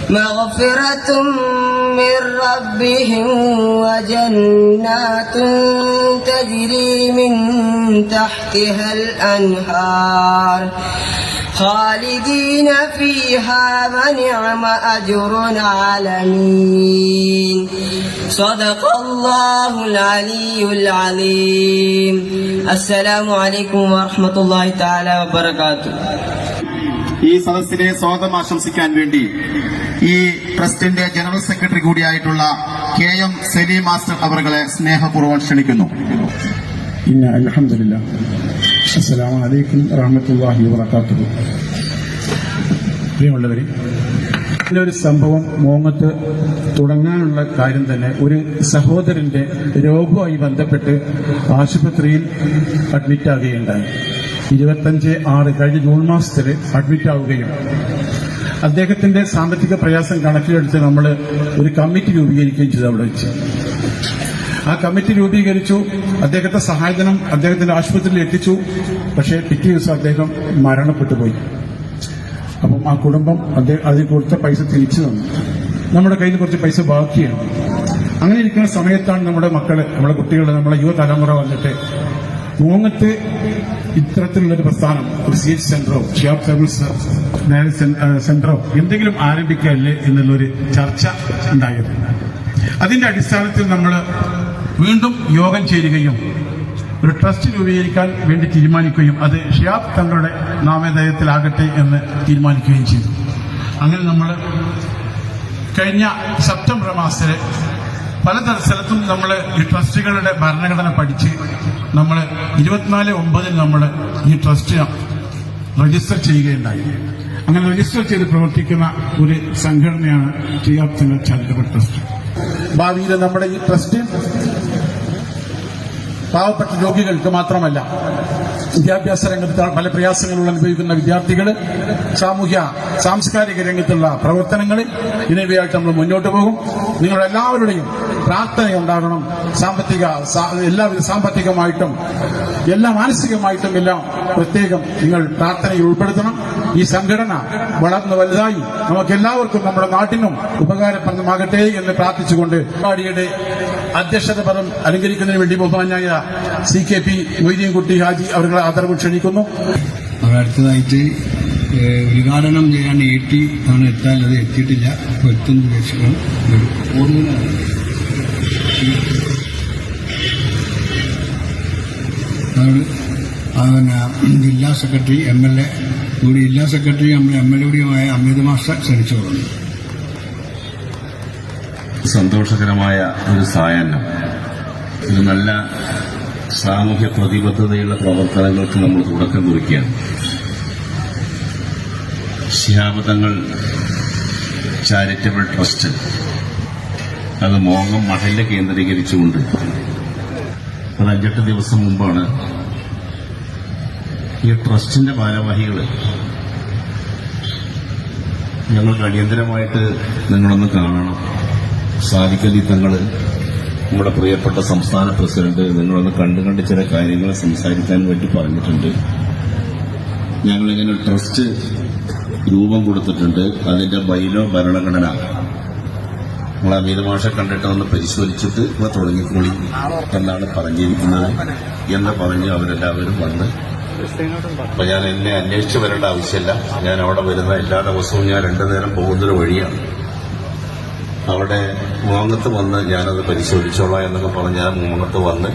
مغفرة من ربهم وجنات تجري من تحتها الأنهار خالدين فيها ونعم أجر العالمين صدق الله العلي العظيم السلام عليكم ورحمة الله تعالى وبركاته. ഈ സദസ്സിനെ സ്വാഗതം ആശംസിക്കാൻ വേണ്ടി ഈ ട്രസ്റ്റിന്റെ ജനറൽ സെക്രട്ടറി കൂടിയായിട്ടുള്ള KM സലീം മാസ്റ്റർ അവരെ സ്നേഹപൂർവ്വം ക്ഷണിക്കുന്നു. അൽഹംദുലില്ലാഹ്. അസ്സലാമു അലൈക്കും വറഹ്മത്തുള്ളാഹി വബറകാതുഹു. പ്രിയമുള്ളവരെ, ഒരു സംഭവം മോങ്ങത്ത് തുടങ്ങാനുള്ള കാര്യം തന്നെ ഒരു സഹോദരന്റെ രോഗവുമായി ബന്ധപ്പെട്ട് ആശുപത്രിയിൽ അഡ്മിറ്റാകുകയുണ്ടായി. 25/6 കഴിഞ്ഞ ജൂൺ മാസത്തിൽ അഡ്മിറ്റാവുകയും അദ്ദേഹത്തിന്റെ സാമ്പത്തിക പ്രയാസം കണക്കിലെടുത്ത് നമ്മൾ ഒരു കമ്മിറ്റി രൂപീകരിക്കുകയും ചെയ്തു. അവിടെ വെച്ച് ആ കമ്മിറ്റി രൂപീകരിച്ചു. അദ്ദേഹത്തെ സഹായധനം അദ്ദേഹത്തിന്റെ ആശുപത്രിയിൽ എത്തിച്ചു. പക്ഷേ പിറ്റേ ദിവസം അദ്ദേഹം മരണപ്പെട്ടുപോയി. അപ്പം ആ കുടുംബം അതിന് കൊടുത്ത പൈസ തിരിച്ചു തന്നു. നമ്മുടെ കയ്യിൽ കുറച്ച് പൈസ ബാക്കിയാണ്. അങ്ങനെ ഇരിക്കുന്ന സമയത്താണ് നമ്മുടെ മക്കള്, നമ്മുടെ കുട്ടികൾ, നമ്മുടെ യുവതലമുറ വന്നിട്ട് മോങ്ങത്ത് ഇത്തരത്തിലുള്ളൊരു പ്രസ്ഥാനം, ഒരു CH സെന്ററോ ഷിയാബ് സർവീസ് സെന്ററോ എന്തെങ്കിലും ആരംഭിക്കല്ലേ എന്നുള്ളൊരു ചർച്ച ഉണ്ടായത്. അതിന്റെ അടിസ്ഥാനത്തിൽ നമ്മൾ വീണ്ടും യോഗം ചേരുകയും ഒരു ട്രസ്റ്റ് രൂപീകരിക്കാൻ വേണ്ടി തീരുമാനിക്കുകയും അത് ഷിയാബ് തങ്ങളുടെ നാമധേയത്തിലാകട്ടെ എന്ന് തീരുമാനിക്കുകയും ചെയ്തു. അങ്ങനെ നമ്മൾ കഴിഞ്ഞ സെപ്റ്റംബർ മാസത്തില് പല സ്ഥലത്തും നമ്മൾ ഈ ട്രസ്റ്റുകളുടെ ഭരണഘടന പഠിച്ച് നമ്മൾ 24/9 നമ്മൾ ഈ ട്രസ്റ്റ് രജിസ്റ്റർ ചെയ്യുകയുണ്ടായി. അങ്ങനെ രജിസ്റ്റർ ചെയ്ത് പ്രവർത്തിക്കുന്ന ഒരു സംഘടനയാണ് ഷിയാബ് തങ്ങൾ ചാരിറ്റബിൾ ട്രസ്റ്റ്. ഭാവിയിൽ നമ്മുടെ ഈ ട്രസ്റ്റ് പാവപ്പെട്ട രോഗികൾക്ക് മാത്രമല്ല, വിദ്യാഭ്യാസ രംഗത്ത് പല പ്രയാസങ്ങൾ അനുഭവിക്കുന്ന വിദ്യാർത്ഥികൾ, സാംസ്കാരിക രംഗത്തുള്ള പ്രവർത്തനങ്ങൾ എന്നിവയായിട്ട് നമ്മൾ മുന്നോട്ട് പോകും. നിങ്ങളെല്ലാവരുടെയും പ്രാർത്ഥനയുണ്ടാകണം. എല്ലാവിധ സാമ്പത്തികമായിട്ടും എല്ലാ മാനസികമായിട്ടും എല്ലാം പ്രത്യേകം നിങ്ങൾ പ്രാർത്ഥനയിൽ ഉൾപ്പെടുത്തണം. ഈ സംഘടന വളർന്നു വലുതായി നമുക്കെല്ലാവർക്കും നമ്മുടെ നാട്ടിനും ഉപകാരപ്രദമാകട്ടെ എന്ന് പ്രാർത്ഥിച്ചുകൊണ്ട് പരിപാടിയുടെ അധ്യക്ഷത പദം അലങ്കരിക്കുന്നതിന് വേണ്ടി ബഹുമാന്യായ CKP മൊയ്തീൻകുട്ടി ഹാജി അവരുടെ ആദരവ് ക്ഷണിക്കുന്നു. അടുത്തതായിട്ട് ഉദ്ഘാടനം ചെയ്യാൻ ആണ് എത്താൻ, അത് എത്തിയിട്ടില്ല. എത്തുന്ന ലക്ഷ്യങ്ങൾ ജില്ലാ സെക്രട്ടറി MLA കൂടി, ജില്ലാ സെക്രട്ടറി MLA കൂടിയുമായ അമിത് മാസ്റ്റർ ക്ഷണിച്ചുകൊള്ളുന്നു. സന്തോഷകരമായ ഒരു സായാഹ്നം. ഇത് നല്ല സാമൂഹ്യ പ്രതിബദ്ധതയുള്ള പ്രവർത്തനങ്ങൾക്ക് നമ്മൾ തുടക്കം കുറിക്കുകയാണ്. ശിഹാബ് തങ്ങൾ ചാരിറ്റബിൾ ട്രസ്റ്റ് അത് മോങ്ങം മഹല്ല് കേന്ദ്രീകരിച്ചുകൊണ്ട് ഒരു 5-8 ദിവസം മുമ്പാണ് ഈ ട്രസ്റ്റിന്റെ ഭാരവാഹികൾ ഞങ്ങൾക്ക് അടിയന്തരമായിട്ട് നിങ്ങളൊന്ന് കാണണം, സാദിഖലി തങ്ങൾ നമ്മുടെ പ്രിയപ്പെട്ട സംസ്ഥാന പ്രസിഡന്റ് നിങ്ങളൊന്ന് കണ്ട് ചില കാര്യങ്ങൾ സംസാരിക്കാൻ വേണ്ടി പറഞ്ഞിട്ടുണ്ട്. ഞങ്ങളിങ്ങനെ ട്രസ്റ്റ് രൂപം കൊടുത്തിട്ടുണ്ട്. അതിന്റെ ബൈലോ ഭരണഘടന നിങ്ങൾ അമീത് മാഷെ കണ്ടിട്ട് ഒന്ന് പരിശോധിച്ചിട്ട് ഇവിടെ തുടങ്ങിക്കോളി എന്നാണ് പറഞ്ഞിരിക്കുന്നത് എന്ന് പറഞ്ഞ് അവരെല്ലാവരും വന്ന്. അപ്പൊ ഞാൻ എന്നെ അന്വേഷിച്ച് വരേണ്ട ആവശ്യമില്ല. ഞാൻ അവിടെ വരുന്ന എല്ലാ ദിവസവും ഞാൻ 2 നേരം പോകുന്നൊരു വഴിയാണ്. അവിടെ മോങ്ങത്ത് വന്ന് ഞാനത് പരിശോധിച്ചോളാം എന്നൊക്കെ പറഞ്ഞ് ഞാൻ മോങ്ങത്ത് വന്ന്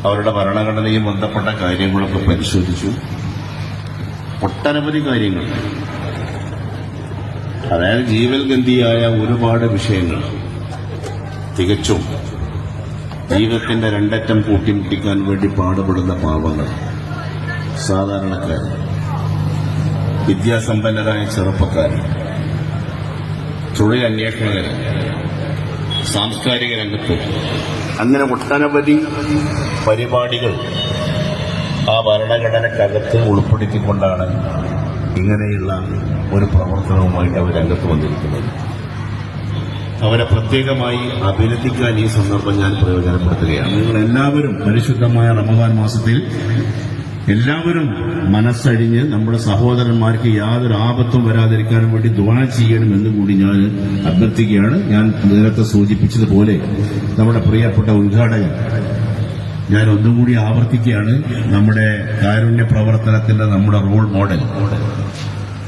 അവരുടെ ഭരണഘടനയും ബന്ധപ്പെട്ട കാര്യങ്ങളൊക്കെ പരിശോധിച്ചു. ഒട്ടനവധി കാര്യങ്ങൾ, അതായത് ജീവൽഗന്ധിയായ ഒരുപാട് വിഷയങ്ങൾ, തികച്ചും ജീവിതത്തിന്റെ 2 അറ്റം കൂട്ടിമുട്ടിക്കാൻ വേണ്ടി പാടുപെടുന്ന പാവങ്ങൾ, സാധാരണക്കാർ, വിദ്യാസമ്പന്നരായ ചെറുപ്പക്കാർ, തൊഴിൽ അന്വേഷണകർ, സാംസ്കാരിക രംഗത്ത്, അങ്ങനെ ഒട്ടനവധി പരിപാടികൾ ആ ഭരണഘടനക്കകത്ത് ഉൾപ്പെടുത്തിക്കൊണ്ടാണ് ഇങ്ങനെയുള്ള ഒരു പ്രവർത്തനവുമായിട്ട് അവർ രംഗത്ത് വന്നിരിക്കുന്നത്. അവരെ പ്രത്യേകമായി അഭിനന്ദിക്കാൻ ഈ സന്ദർഭം ഞാൻ പ്രയോജനപ്പെടുത്തുകയാണ്. നിങ്ങൾ എല്ലാവരും പരിശുദ്ധമായ റമദാൻ മാസത്തിൽ എല്ലാവരും മനസ്സഴിഞ്ഞ് നമ്മുടെ സഹോദരന്മാർക്ക് യാതൊരു ആപത്തും വരാതിരിക്കാനും വേണ്ടി ദുആ ചെയ്യണമെന്ന് കൂടി ഞാൻ അഭ്യർത്ഥിക്കുകയാണ്. ഞാൻ നേരത്തെ സൂചിപ്പിച്ചതുപോലെ നമ്മുടെ പ്രിയപ്പെട്ട ഉദ്ഘാടകൻ, ഞാൻ ഒന്നും കൂടി ആവർത്തിക്കുകയാണ്, നമ്മുടെ കാരുണ്യ പ്രവർത്തനത്തിന്റെ നമ്മുടെ role model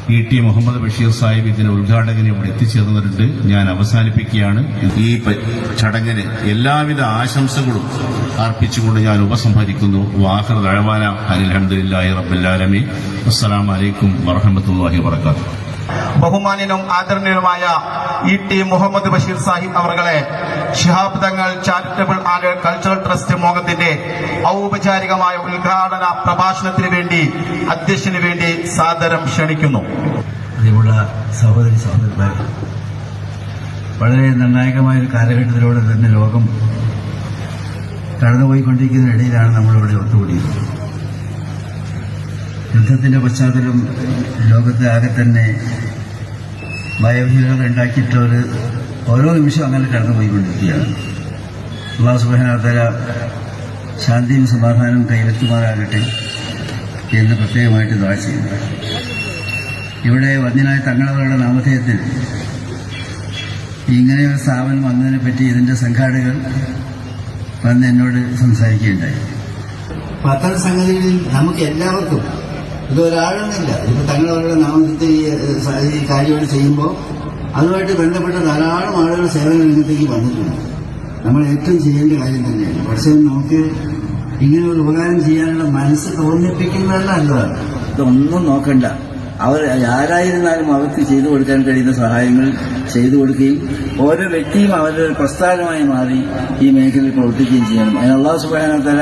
PT Muhammad Basheer Sahib ഇതിന് ഉദ്ഘാടകനെ ഇവിടെ എത്തിച്ചേർന്നിട്ടുണ്ട്. ഞാൻ അവസാനിപ്പിക്കുകയാണ്. ഈ ചടങ്ങിന് എല്ലാവിധ ആശംസകളും അർപ്പിച്ചുകൊണ്ട് ഞാൻ ഉപസംഹരിക്കുന്നു. വാഖിർ ദഅവാന അൽഹംദുലില്ലാഹി റബ്ബിൽ ആലമീൻ. അസ്സലാമു അലൈക്കും വറഹ്മത്തുള്ളാഹി വബറകാതുഹു. ബഹുമാന്യനും ആദരണീയനുമായ ET Muhammad Basheer Sahib അവர்களെ Shihab Thangal charitable and cultural trust മോഹത്തിന്റെ ഔപചാരികമായ ഉദ്ഘാടന പ്രഭാഷണത്തിന് വേണ്ടി അധ്യക്ഷന് വേണ്ടി സാദരം ക്ഷണിക്കുന്നു. പ്രിയമുള്ള സഹോദരി സഹോദരന്മാർ, വളരെ നിർണായകമായ ഒരു കാലഘട്ടത്തിലൂടെ തന്നെ ലോകം കടന്നുപോയിക്കൊണ്ടിരിക്കുന്നതിനിടയിലാണ് നമ്മളിവിടെ ഒത്തുകൂടിയത്. യുദ്ധത്തിന്റെ പശ്ചാത്തലം ലോകത്തെ ആകെ തന്നെ ഭയഭീകരത ഉണ്ടാക്കിയിട്ട് ഓരോ നിമിഷവും അങ്ങനെ കടന്നുപോയിക്കൊണ്ടിരിക്കുകയാണ്. അല്ലാഹു സുബ്ഹാനഹു വ തആല ശാന്തിയും സമാധാനവും കൈവരുത്തുമാറാകട്ടെ എന്ന് പ്രത്യേകമായിട്ട് ദുആ ചെയ്യുന്നു. ഇവിടെ വന്യനായ തങ്ങളവരുടെ നാമധേയത്തിൽ ഇങ്ങനെയൊരു സ്ഥാപനം വന്നതിനെ പറ്റി ഇതിന്റെ സംഘാടകർ വന്ന് എന്നോട് സംസാരിക്കുകയുണ്ടായി. അത്തരം സംഗതികളിൽ നമുക്ക് എല്ലാവർക്കും ഇതൊരാളൊന്നുമില്ല. ഇപ്പൊ തങ്ങളവരുടെ നാമത്തിൽ ഈ കാര്യങ്ങൾ ചെയ്യുമ്പോൾ അതുമായിട്ട് ബന്ധപ്പെട്ട ധാരാളം ആളുകൾ സേവന രംഗത്തേക്ക് വന്നിട്ടുണ്ട്. നമ്മൾ ഏറ്റവും ചെയ്യേണ്ട കാര്യം തന്നെയാണ്. പക്ഷേ നമുക്ക് ഇങ്ങനെ ഒരു ഉപകാരം ചെയ്യാനുള്ള മനസ്സ് തോന്നിപ്പിക്കുന്നതല്ല നല്ലതാണ്. ഇതൊന്നും നോക്കണ്ട, അവർ ആരായിരുന്നാലും അവർക്ക് ചെയ്തു കൊടുക്കാൻ കഴിയുന്ന സഹായങ്ങൾ ചെയ്തു കൊടുക്കുകയും ഓരോ വ്യക്തിയും അവരുടെ ഒരു പ്രസ്ഥാനമായി മാറി ഈ മേഖലയിൽ പ്രവർത്തിക്കുകയും ചെയ്യണം. അതിന് അല്ലാഹു സുബ്ഹാനഹു വ തആല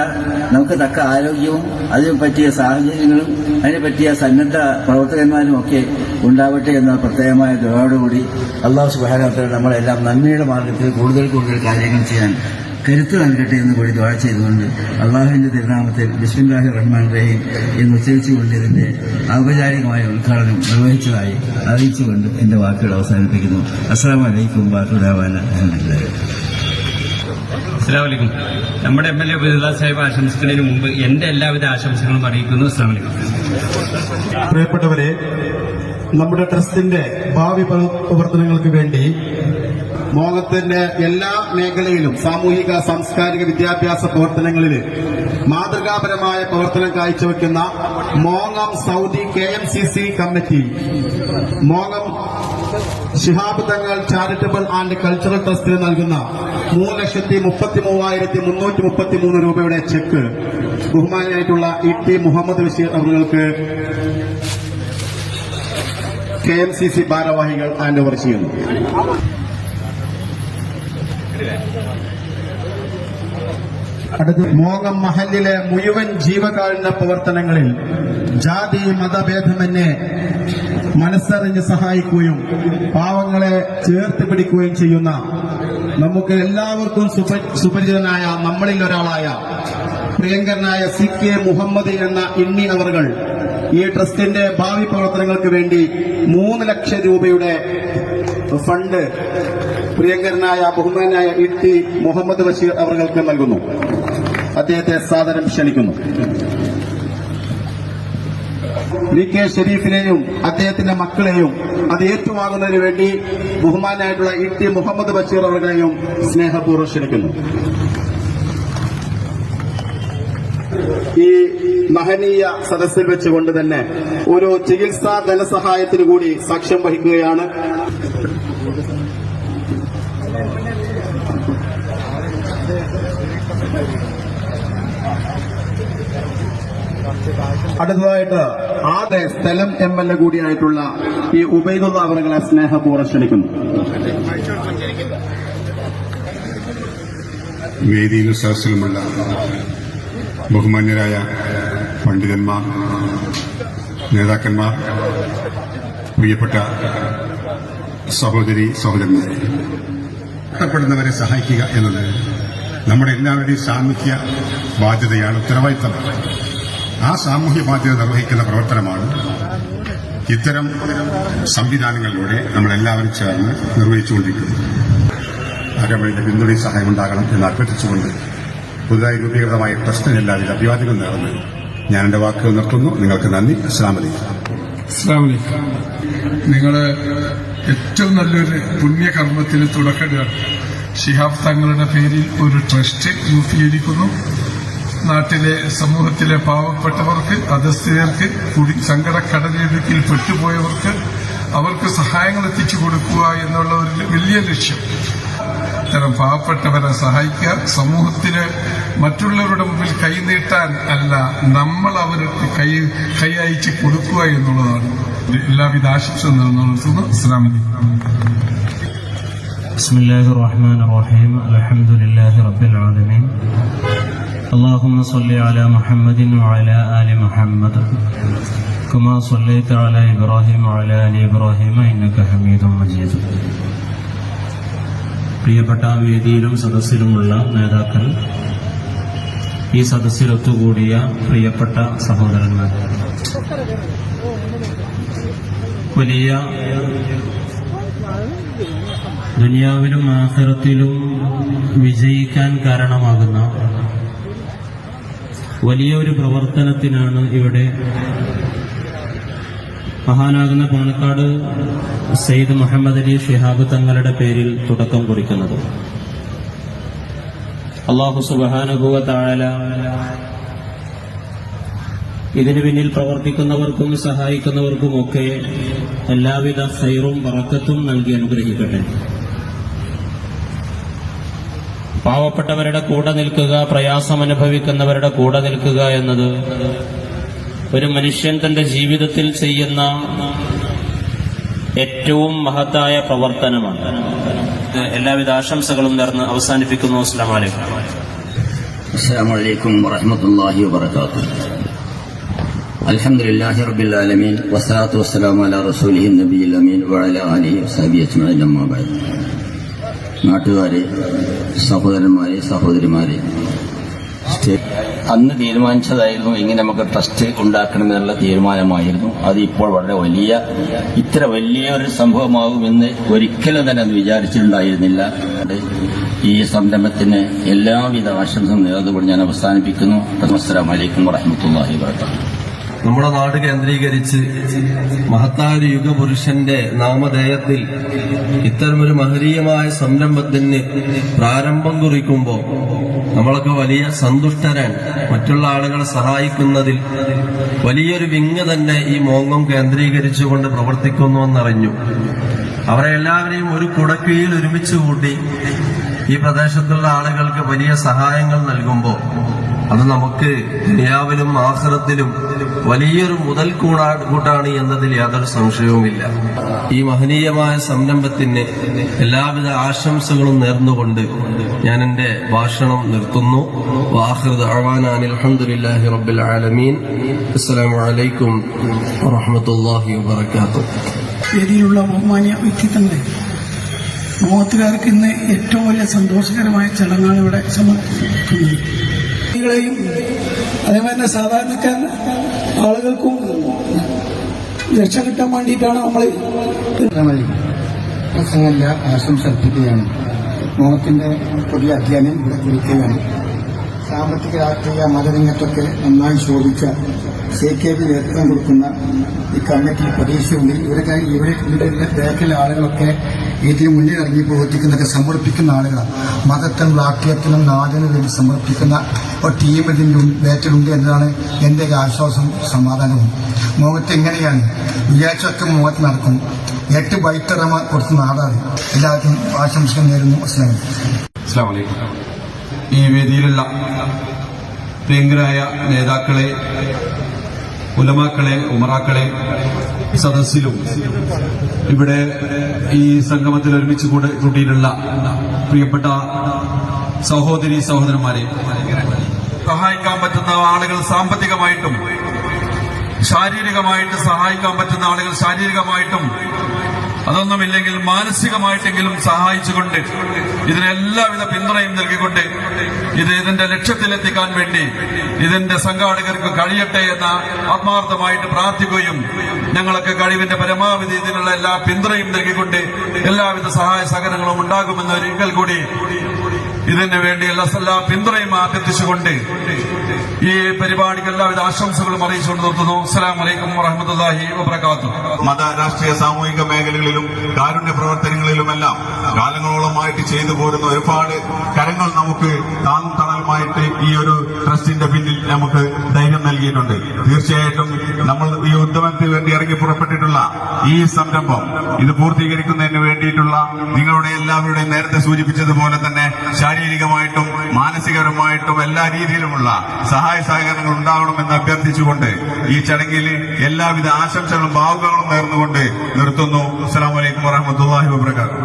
നമുക്ക് തക്ക ആരോഗ്യവും അതിന് പറ്റിയ സാഹചര്യങ്ങളും അതിന് പറ്റിയ സന്നദ്ധ പ്രവർത്തകന്മാരും ഒക്കെ ഉണ്ടാവട്ടെ എന്ന പ്രത്യേകമായ ദുആയോടുകൂടി അല്ലാഹു സുബ്ഹാനഹു വ തആല നമ്മളെല്ലാം നന്മയുടെ മാർഗത്തിൽ കൂടുതൽ കാര്യങ്ങൾ ചെയ്യാൻ കരുത്ത് നൽകട്ടെ എന്ന് കൂടി ദുആ ചെയ്തുകൊണ്ട് അള്ളാഹുവിന്റെ തിരുനാമത്തിൽ ബിസ്മില്ലാഹിർ റഹ്മാനിർ റഹീം എന്ന് ഉച്ചരിച്ചുകൊണ്ട് ഇതിന്റെ ഔപചാരികമായ ഉദ്ഘാടനം നിർവഹിച്ചതായി അറിയിച്ചുകൊണ്ട് എന്റെ വാക്കുകൾ അവസാനിപ്പിക്കുന്നു. അസ്സലാമു അലൈക്കും വറഹ്മത്തുള്ളാഹി വബറകാതുഹു. അസ്സലാമു അലൈക്കും. നമ്മുടെ MLA ഉബൈദുല്ലാ സാഹിബ് ആശംസിക്കുന്നതിന് മുമ്പ് എന്റെ എല്ലാവിധ ആശംസകളും അറിയിക്കുന്നു. അസ്സലാമു അലൈക്കും. പ്രിയപ്പെട്ടവരെ, നമ്മുടെ ട്രസ്റ്റിന്റെ ഭാവി പ്രവർത്തനങ്ങൾക്ക് വേണ്ടി മോഹത്തിന്റെ എല്ലാ മേഖലയിലും സാമൂഹിക സാംസ്കാരിക വിദ്യാഭ്യാസ പ്രവർത്തനങ്ങളിൽ മാതൃകാപരമായ പ്രവർത്തനം കാഴ്ചവെക്കുന്ന മോങ്ങം Saudi KMCC committee, മോങ്ങം Shihab Thangal charitable and cultural ട്രസ്റ്റിന് നൽകുന്ന 3,33,333 രൂപയുടെ ചെക്ക് ബഹുമാനായിട്ടുള്ള ET മുഹമ്മദ് ബഷീർ അവർക്ക് KMCC ഭാരവാഹികൾ ഹാൻഡ് ഓവർ ചെയ്യുന്നു. അടുത്ത് മോങ്ങം മഹലിലെ മുഴുവൻ ജീവകാരുണ്യ പ്രവർത്തനങ്ങളിൽ ജാതി മതഭേദമന്യേ മനസ്സറിഞ്ഞ് സഹായിക്കുകയും പാവങ്ങളെ ചേർത്ത് പിടിക്കുകയും ചെയ്യുന്ന നമുക്ക് എല്ലാവർക്കും സുപരിചിതനായ നമ്മളിൽ ഒരാളായ പ്രിയങ്കരനായ CK മുഹമ്മദ് എന്ന ഇന്നി അവർകൾ ഈ ട്രസ്റ്റിന്റെ ഭാവി പ്രവർത്തനങ്ങൾക്ക് വേണ്ടി 3 ലക്ഷം രൂപയുടെ ഫണ്ട് പ്രിയങ്കരനായ ബഹുമാനായ ET മുഹമ്മദ് ബഷീർ അവർക്ക് നൽകുന്നു. അദ്ദേഹത്തെ സാദരം ക്ഷണിക്കുന്നു. VK ഷെരീഫിനെയും അദ്ദേഹത്തിന്റെ മക്കളെയും അത് ഏറ്റുവാങ്ങുന്നതിന് വേണ്ടി ബഹുമാനായിട്ടുള്ള ET മുഹമ്മദ് ബഷീർ അവരെയും സ്നേഹപൂർവ്വം ക്ഷണിക്കുന്നു. ഈ മഹനീയ സദസ്സിൽ വെച്ചുകൊണ്ട് തന്നെ ഒരു ചികിത്സാ ധനസഹായത്തിന് കൂടി സാക്ഷ്യം വഹിക്കുകയാണ്. അടുത്തതായിട്ട് ആദ്യ സ്ഥലം MLA കൂടിയായിട്ടുള്ള ഈ ഉബൈദുള്ള അവരെ സ്നേഹപൂർവ്വം ക്ഷണിക്കുന്നു. വേദിയിലും സദസ്സിലുമുള്ള ബഹുമാന്യരായ പണ്ഡിതന്മാർ, നേതാക്കന്മാർ, പ്രിയപ്പെട്ട സഹോദരി സഹോദരന്മാരെ, കഷ്ടപ്പെടുന്നവരെ സഹായിക്കുക എന്നത് നമ്മുടെ എല്ലാവരുടെയും സാമൂഹ്യ ബാധ്യതയാണ്, ഉത്തരവാദിത്തമാണ്. ആ സാമൂഹ്യ ബാധ്യത നിർവഹിക്കുന്ന പ്രവർത്തനമാണ് ഇത്തരം സംവിധാനങ്ങളിലൂടെ നമ്മളെല്ലാവരും ചേർന്ന് നിർവഹിച്ചുകൊണ്ടിരിക്കുന്നത്. ആരോഗ്യത്തിന്റെ പിന്തുണയും സഹായം ഉണ്ടാകണം എന്ന് അഭ്യർത്ഥിച്ചുകൊണ്ട് പുതുതായി രൂപീകൃതമായ ട്രസ്റ്റിന് എല്ലാവിധ അഭിവാദ്യങ്ങൾ നേർന്ന് ഞാൻ എന്റെ വാക്കുകൾ നിർത്തുന്നു. നിങ്ങൾക്ക് നന്ദി. അസ്സലാമു അലൈക്കും. അസ്സലാമു അലൈക്കും. നിങ്ങള് ഏറ്റവും നല്ലൊരു പുണ്യകർമ്മത്തിന് തുടക്കമിടുകയാണ്. ശിഹാബ് തങ്ങളുടെ പേരിൽ ഒരു ട്രസ്റ്റ് രൂപീകരിക്കുന്നു. നാട്ടിലെ സമൂഹത്തിലെ പാവപ്പെട്ടവർക്ക്, അധസ്ഥിതർക്ക്, സങ്കടക്കടലിടുക്കിൽ പെട്ടുപോയവർക്ക് അവർക്ക് സഹായങ്ങൾ എത്തിച്ചു കൊടുക്കുക എന്നുള്ള ഒരു വലിയ ലക്ഷ്യം. ഇത്തരം പാവപ്പെട്ടവരെ സഹായിക്കുക, സമൂഹത്തിന് മറ്റുള്ളവരുടെ മുമ്പിൽ കൈനീട്ടാൻ അല്ല, നമ്മൾ അവർക്ക് കൈ അയച്ച് കൊടുക്കുക എന്നുള്ളതാണ്. എല്ലാവിധ ആശംസകളും നടത്തുന്നു. അസ്സലാമു അലൈക്കും. ബിസ്മില്ലാഹിർ റഹ്മാനിർ റഹീം. അൽഹംദുലില്ലാഹി റബ്ബിൽ ആലമീൻ. اللهم صل على محمد وعلى آل محمد كما صليت على إبراهيم وعلى آل إبراهيم إنك حميد مجيد. പ്രിയപ്പെട്ട വേദിയിലും സദസ്സിലുമുള്ള നേതാക്കൾ, ഈ സദസ്സിൽ ഒത്തുകൂടിയ പ്രിയപ്പെട്ട സഹോദരന്മാർ, വലിയ ദുനിയാവിലും ആഖിറത്തിലും വിജയിക്കാൻ കാരണമാകുന്ന വലിയൊരു പ്രവർത്തനത്തിനാണ് ഇവിടെ മഹാനാകുന്ന പാണക്കാട് സയ്യിദ് മുഹമ്മദ് അലി ശിഹാബ് തങ്ങളുടെ പേരിൽ തുടക്കം കുറിക്കുന്നത്. അല്ലാഹു സുബ്ഹാനഹു വ തആല ഇതിനു പിന്നിൽ പ്രവർത്തിക്കുന്നവർക്കും സഹായിക്കുന്നവർക്കുമൊക്കെ എല്ലാവിധ ഖൈറും ബറക്കത്തും നൽകി അനുഗ്രഹിക്കട്ടെ. പാവപ്പെട്ടവരുടെ കൂടെ നിൽക്കുക, പ്രയാസമനുഭവിക്കുന്നവരുടെ കൂടെ നിൽക്കുക എന്നത് ഒരു മനുഷ്യൻ തന്റെ ജീവിതത്തിൽ ചെയ്യുന്ന ഏറ്റവും മഹത്തായ പ്രവർത്തനമാണ്. എല്ലാവിധ ആശംസകളും നേർന്ന് അവസാനിപ്പിക്കുന്നു. അസ്സലാമു അലൈക്കും. അസ്സലാമു അലൈക്കും വറഹ്മത്തുള്ളാഹി വബറകാതുഹു. അൽഹംദുലില്ലാഹി റബ്ബിൽ ആലമീൻ വസ്സലാത്തു വസ്സലാമു അലാ റസൂലിഹി നബിയിൽ അമീൻ വഅലാ ആലിഹി വസഹ്ബിഹി അജ്മഈൻ. അമ്മാ ബഅദ്. നാട്ടുകാരെ, സഹോദരന്മാരെ, സഹോദരിമാരെ, അന്ന് തീരുമാനിച്ചതായിരുന്നു ഇങ്ങനെ നമുക്ക് ട്രസ്റ്റ് ഉണ്ടാക്കണമെന്നുള്ള തീരുമാനമായിരുന്നു. അത് ഇപ്പോൾ വളരെ ഇത്ര വലിയ ഒരു സംഭവമാകുമെന്ന് ഒരിക്കലും തന്നെ അത് വിചാരിച്ചിട്ടുണ്ടായിരുന്നില്ല. ഈ സംരംഭത്തിന് എല്ലാവിധ ആശംസകളും നേർന്നുകൊണ്ട് ഞാൻ അവസാനിപ്പിക്കുന്നു. അസ്സലാമു അലൈക്കും വറഹ്മത്തുള്ളാഹി വബറകാതുഹു. നമ്മുടെ നാട് കേന്ദ്രീകരിച്ച് മഹത്തായ ഒരു യുഗപുരുഷന്റെ നാമധേയത്തിൽ ഇത്തരമൊരു മഹനീയമായ സംരംഭത്തിന് പ്രാരംഭം കുറിക്കുമ്പോൾ നമ്മളൊക്കെ വലിയ സന്തുഷ്ടരാണ്. മറ്റുള്ള ആളുകളെ സഹായിക്കുന്നതിൽ വലിയൊരു വിങ് തന്നെ ഈ മോങ്ങം കേന്ദ്രീകരിച്ചുകൊണ്ട് പ്രവർത്തിക്കുന്നുവെന്നറിഞ്ഞു. അവരെ എല്ലാവരെയും ഒരു കുടക്കീഴിൽ ഒരുമിച്ച് കൂട്ടി ഈ പ്രദേശത്തുള്ള ആളുകൾക്ക് വലിയ സഹായങ്ങൾ നൽകുമ്പോൾ അത് നമുക്ക് ദുനിയാവിലും ആഖിറത്തിലും വലിയൊരു മുതൽ കൂട്ടാണ് എന്നതിൽ യാതൊരു സംശയവുമില്ല. ഈ മഹനീയമായ സംരംഭത്തിന് എല്ലാവിധ ആശംസകളും നേർന്നുകൊണ്ട് ഞാൻ എന്റെ ഭാഷണം നിർത്തുന്നു. വആഖിറു ദഅവാനാ അൽഹംദുലില്ലാഹി റബ്ബിൽ ആലമീൻ. അസ്സലാമു അലൈക്കും വറഹ്മത്തുള്ളാഹി വബറകാതുഹു. വേദിയിലുള്ള ബഹുമാന്യ വ്യക്തിത്വങ്ങളെ, മോഹത്തുകാർക്ക് ഇന്ന് ഏറ്റവും വലിയ സന്തോഷകരമായ ചടങ്ങാണ് ഇവിടെ സമർപ്പിക്കുന്നത്. ളെയും അതേമാതിരി തന്നെ സാധാരണക്കാരൻ ആളുകൾക്കും രക്ഷ കിട്ടാൻ വേണ്ടിയിട്ടാണ് നമ്മൾ പ്രസംഗമല്ല ആശംസ അർപ്പിക്കുകയാണ്. മോഹത്തിന്റെ പുതിയ അധ്യയനം ഇവിടെ കുറിക്കുകയാണ്. സാമ്പത്തിക രാഷ്ട്രീയ മതരംഗത്തൊക്കെ നന്നായി ശോഭിച്ച CKB നേതൃത്വം കൊടുക്കുന്ന ഈ കമ്മിറ്റി പ്രതീക്ഷയുണ്ട്. ഇവിടെ ബാക്കിലെ ആളുകളൊക്കെ ഇതിന് മുന്നിൽ ഇറങ്ങി പ്രവർത്തിക്കുന്നതൊക്കെ സമർപ്പിക്കുന്ന ആളുകളാണ്. മതത്തിനും രാഷ്ട്രീയത്തിനും നാടിനു വേണ്ടി സമർപ്പിക്കുന്ന ഒരു ടീം ഇതിൻ്റെ ബാറ്റിലുണ്ട് എന്നതാണ് എൻ്റെ ആശ്വാസം, സമാധാനവും. മോഹത്ത് എങ്ങനെയാണ് വിചാരിച്ചൊക്കെ മോഹത്ത് നടക്കും. 8 ബൈത്തറമ കൊടുത്ത നാടാണ്. എല്ലാവർക്കും ആശംസകൾ നേരുന്നു. അസ്സലാമു അലൈക്കും. ഈ വേദിയിലുള്ള പ്രിയങ്കരായ നേതാക്കളെ, ഉലമാക്കളെ, ഉമറാക്കളെ, സദസ്സിലും ഇവിടെ ഈ സംഗമത്തിൽ ഒരുമിച്ച് കൂട്ടിയിട്ടുള്ള പ്രിയപ്പെട്ട സഹോദരി സഹോദരന്മാരെ, സഹായിക്കാൻ പറ്റുന്ന ആളുകൾ സാമ്പത്തികമായിട്ടും ശാരീരികമായിട്ട് സഹായിക്കാൻ പറ്റുന്ന ആളുകൾ ശാരീരികമായിട്ടും, അതൊന്നുമില്ലെങ്കിൽ മാനസികമായിട്ടെങ്കിലും സഹായിച്ചുകൊണ്ട് ഇതിന് എല്ലാവിധ പിന്തുണയും നൽകിക്കൊണ്ട് ഇതിന്റെ ലക്ഷ്യത്തിലെത്തിക്കാൻ വേണ്ടി ഇതിന്റെ സംഘാടകർക്ക് കഴിയട്ടെ എന്ന ആത്മാർത്ഥമായിട്ട് പ്രാർത്ഥിക്കുകയും ഞങ്ങളൊക്കെ കഴിവിന്റെ പരമാവധി ഇതിനുള്ള എല്ലാ പിന്തുണയും നൽകിക്കൊണ്ട് എല്ലാവിധ സഹായ സഹകരണങ്ങളും ഉണ്ടാകുമെന്ന് ഒരിക്കൽ കൂടി ഇതിനു വേണ്ടി എല്ലാ പിന്തുണയും അഭ്യർത്ഥിച്ചുകൊണ്ട് ഈ പരിപാടിക്ക് എല്ലാവിധ ആശംസകളും അറിയിച്ചുകൊണ്ട് നിർത്തുന്നു. അസ്സലാമു അലൈക്കും വറഹ്മത്തുള്ളാഹി വബറകാതുഹു. മത, രാഷ്ട്രീയ, സാമൂഹിക മേഖലകളിലും കാരുണ്യ പ്രവർത്തനങ്ങളിലുമെല്ലാം കാലങ്ങളോളമായിട്ട് ചെയ്തു പോരുന്ന ഒരുപാട് കരങ്ങൾ നമുക്ക് താങ്ങും തണലുമായിട്ട് ഈ ഒരു ട്രസ്റ്റിന്റെ പിന്നിൽ നമുക്ക് ധൈര്യം നൽകിയിട്ടുണ്ട്. തീർച്ചയായിട്ടും നമ്മൾ ഈ ഉദ്യമത്തിന് വേണ്ടി ഇറങ്ങി പുറപ്പെട്ടിട്ടുള്ള ഈ സംരംഭം ഇത് പൂർത്തീകരിക്കുന്നതിന് വേണ്ടിയിട്ടുള്ള നിങ്ങളുടെ എല്ലാവരുടെയും നേരത്തെ സൂചിപ്പിച്ചതുപോലെ തന്നെ ശാരീരികമായിട്ടും മാനസികപരമായിട്ടും എല്ലാ രീതിയിലുമുള്ള സഹായ സഹകരണങ്ങൾ ഉണ്ടാകണമെന്ന് അഭ്യർത്ഥിച്ചുകൊണ്ട് ഈ ചടങ്ങിൽ എല്ലാവിധ ആശംസകളും ഭാവുകങ്ങളും നേർന്നുകൊണ്ട് നിർത്തുന്നു. അസ്സലാമു അലൈക്കും വറഹ്മത്തുള്ളാഹി വബറകാതുഹു.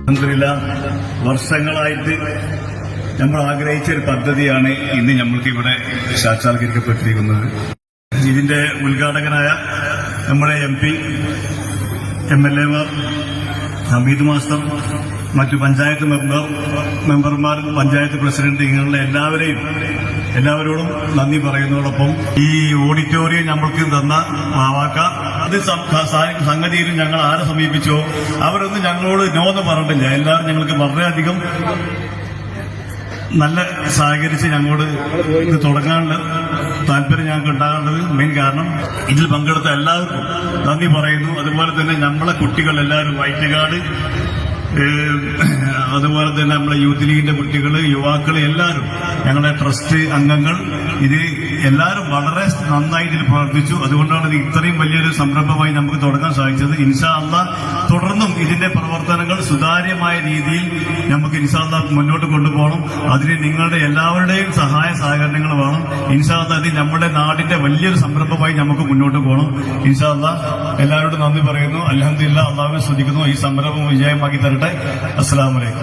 അൽഹംദുലില്ലാഹ്, വർഷങ്ങളായിട്ട് നമ്മൾ ആഗ്രഹിച്ച ഒരു പദ്ധതിയാണ് ഇന്ന് നമ്മൾക്ക് ഇവിടെ സാക്ഷാത്കരിക്കപ്പെട്ടിരിക്കുന്നത്. ഇതിന്റെ ഉദ്ഘാടകനായ നമ്മുടെ MP, MLA മാർ, ഹമീദ് മാസ്റ്റർ, മറ്റു പഞ്ചായത്ത് മെമ്പർമാർ, പഞ്ചായത്ത് പ്രസിഡന്റ്, ഇങ്ങനെയുള്ള എല്ലാവരോടും നന്ദി പറയുന്നതോടൊപ്പം ഈ ഓഡിറ്റോറിയം നമ്മൾക്ക് തന്ന മാവാക്ക അത് സംഗതിയിലും ഞങ്ങൾ ആരെ സമീപിച്ചോ അവരൊന്നും ഞങ്ങളോട് നോന്ന് പറഞ്ഞിട്ടില്ല. എല്ലാവരും ഞങ്ങൾക്ക് വളരെയധികം നല്ല സഹകരിച്ച് ഞങ്ങളോട് ഇത് തുടങ്ങാനുള്ള താല്പര്യം ഞങ്ങൾക്ക് ഉണ്ടാകേണ്ടത് മെയിൻ കാരണം ഇതിൽ പങ്കെടുത്ത എല്ലാവർക്കും നന്ദി പറയുന്നു. അതുപോലെ തന്നെ നമ്മളെ കുട്ടികൾ എല്ലാവരും വൈറ്റുകാട്, അതുപോലെ തന്നെ നമ്മളെ യൂത്ത് ലീഗിന്റെ കുട്ടികൾ, യുവാക്കൾ എല്ലാവരും, ഞങ്ങളുടെ ട്രസ്റ്റ് അംഗങ്ങൾ, ഇത് എല്ലാവരും വളരെ നന്നായി ഇതിൽ പ്രവർത്തിച്ചു. അതുകൊണ്ടാണ് ഇത് ഇത്രയും വലിയൊരു സംരംഭമായി നമുക്ക് തുടങ്ങാൻ സാധിച്ചത്. ഇൻഷാ അല്ലാഹ് തുടർന്നും ഇതിന്റെ പ്രവർത്തനങ്ങൾ സുതാര്യമായ രീതിയിൽ നമുക്ക് ഇൻഷാ അല്ലാഹ് മുന്നോട്ട് കൊണ്ടുപോകണം. അതിന് നിങ്ങളുടെ എല്ലാവരുടെയും സഹായ സഹകരണങ്ങൾ വേണം. ഇൻഷാ അല്ലാഹ് ഇത് നമ്മുടെ നാടിന്റെ വലിയൊരു സംരംഭമായി നമുക്ക് മുന്നോട്ട് പോകണം. ഇൻഷാ അല്ലാഹ് എല്ലാവരോടും നന്ദി പറയുന്നു. അൽഹംദുലില്ലാഹ്, അള്ളാഹുവിനെ സ്തുതിക്കുന്നു. ഈ സംരംഭം വിജയമാക്കി തരട്ടെ. അസ്സലാമു അലൈക്കും.